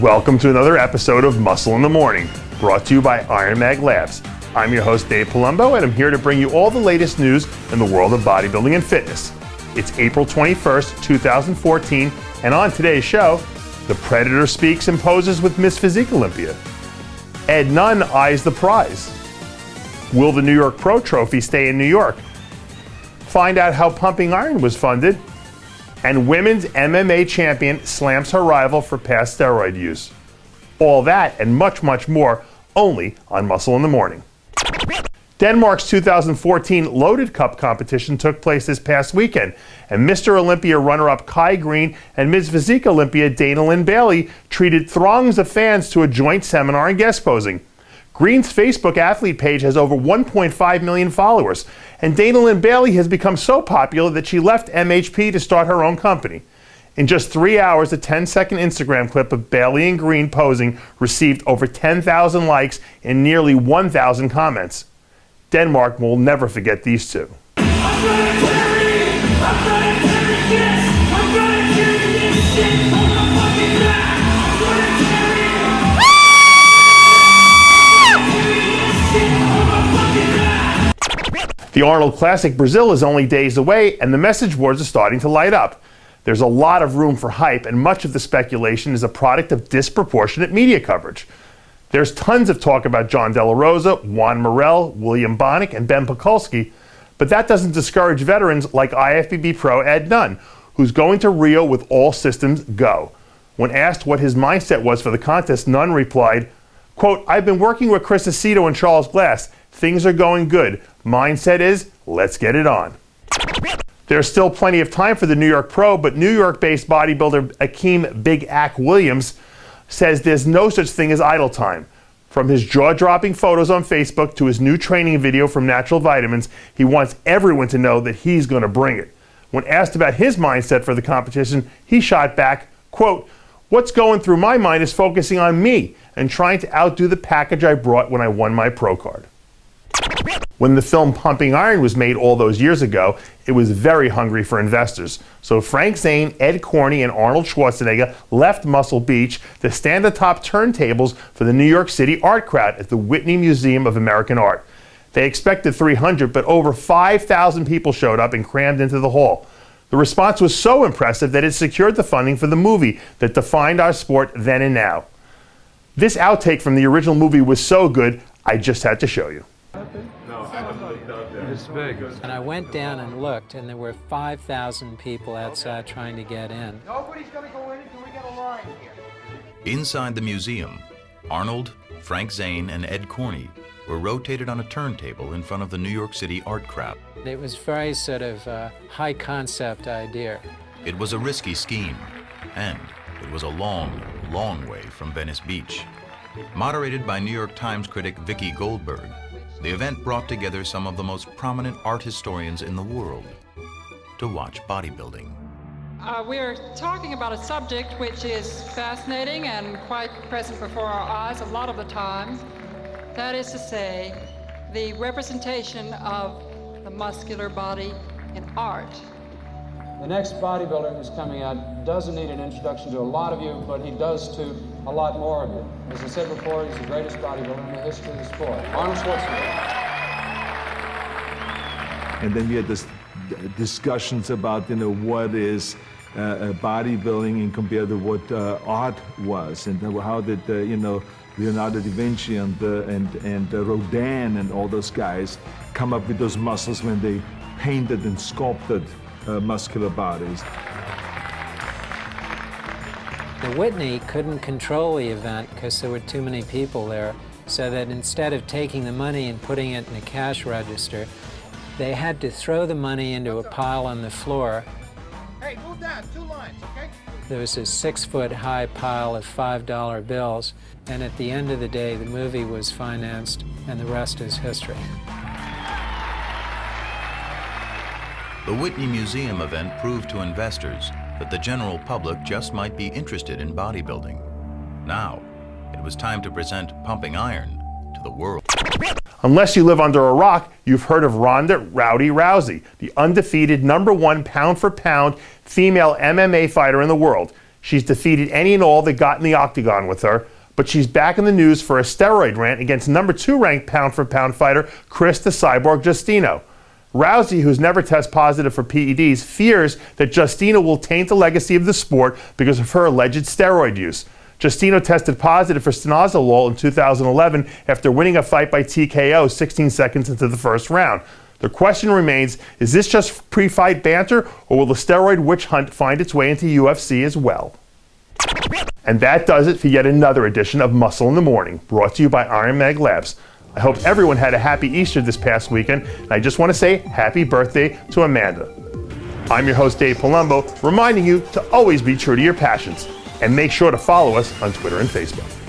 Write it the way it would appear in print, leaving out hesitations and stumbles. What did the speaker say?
Welcome to another episode of Muscle in the Morning, brought to you by Iron Mag Labs. I'm your host, Dave Palumbo, and I'm here to bring you all the latest news in the world of bodybuilding and fitness. It's April 21st, 2014, and on today's show, the Predator speaks and poses with Miss Physique Olympia. Ed Nunn eyes the prize. Will the New York Pro Trophy stay in New York? Find out how pumping iron was funded. And women's MMA champion slams her rival for past steroid use. All that and much, much more only on Muscle in the Morning. Denmark's 2014 Loaded Cup competition took place this past weekend, and Mr. Olympia runner-up Kai Green and Ms. Physique Olympia Dana Lynn Bailey treated throngs of fans to a joint seminar and guest posing. Green's Facebook athlete page has over 1.5 million followers, and Dana Lynn Bailey has become so popular that she left MHP to start her own company. In just 3 hours, a 10-second Instagram clip of Bailey and Green posing received over 10,000 likes and nearly 1,000 comments. Denmark will never forget these two. The Arnold Classic Brazil is only days away, and the message boards are starting to light up. There's a lot of room for hype, and much of the speculation is a product of disproportionate media coverage. There's tons of talk about John De La Rosa, Juan Morel, William Bonick, and Ben Pakulski, but that doesn't discourage veterans like IFBB pro Ed Nunn, who's going to Rio with all systems go. When asked what his mindset was for the contest, Nunn replied, quote, "I've been working with Chris Aceto and Charles Glass. Things are going good. Mindset is, let's get it on." There's still plenty of time for the New York Pro, but New York-based bodybuilder Akeem Big Ack Williams says there's no such thing as idle time. From his jaw-dropping photos on Facebook to his new training video from Natural Vitamins, he wants everyone to know that he's going to bring it. When asked about his mindset for the competition, he shot back, quote, "What's going through my mind is focusing on me and trying to outdo the package I brought when I won my pro card." When the film Pumping Iron was made all those years ago, it was very hungry for investors. So Frank Zane, Ed Corney, and Arnold Schwarzenegger left Muscle Beach to stand atop turntables for the New York City art crowd at the Whitney Museum of American Art. They expected 300, but over 5,000 people showed up and crammed into the hall. The response was so impressive that it secured the funding for the movie that defined our sport then and now. This outtake from the original movie was so good, I just had to show you. It's big. And I went down and looked, and there were 5,000 people outside trying to get in. Nobody's going to go in until we get a line here. Inside the museum, Arnold, Frank Zane, and Ed Corney were rotated on a turntable in front of the New York City art crowd. It was very sort of high concept idea. It was a risky scheme, and it was a long, long way from Venice Beach. Moderated by New York Times critic Vicki Goldberg, the event brought together some of the most prominent art historians in the world to watch bodybuilding. We're talking about a subject which is fascinating and quite present before our eyes a lot of the time. That is to say, the representation of the muscular body in art. The next bodybuilder who's coming out doesn't need an introduction to a lot of you, but he does to a lot more of you. As I said before, he's the greatest bodybuilder in the history of the sport, Arnold Schwarzenegger. And then we had this discussions about, what is bodybuilding and compared to what art was, and how did Leonardo da Vinci and Rodin and all those guys come up with those muscles when they painted and sculpted muscular bodies. The Whitney couldn't control the event because there were too many people there, so that instead of taking the money and putting it in a cash register, they had to throw the money into a pile on the floor. Hey, move down, 2 lines, okay? There was a 6-foot-high pile of $5 bills, and at the end of the day, the movie was financed, and the rest is history. The Whitney Museum event proved to investors that the general public just might be interested in bodybuilding. Now, it was time to present Pumping Iron to the world. Unless you live under a rock, you've heard of Ronda Rousey, the undefeated #1 pound-for-pound female MMA fighter in the world. She's defeated any and all that got in the octagon with her, but she's back in the news for a steroid rant against number 2 ranked pound-for-pound fighter Chris the Cyborg Justino. Rousey, who's never tested positive for PEDs, fears that Justino will taint the legacy of the sport because of her alleged steroid use. Justino tested positive for stanozolol in 2011 after winning a fight by TKO 16 seconds into the first round. The question remains, is this just pre-fight banter, or will the steroid witch hunt find its way into UFC as well? And that does it for yet another edition of Muscle in the Morning, brought to you by Iron Mag Labs. I hope everyone had a happy Easter this past weekend, and I just want to say happy birthday to Amanda. I'm your host, Dave Palumbo, reminding you to always be true to your passions, and make sure to follow us on Twitter and Facebook.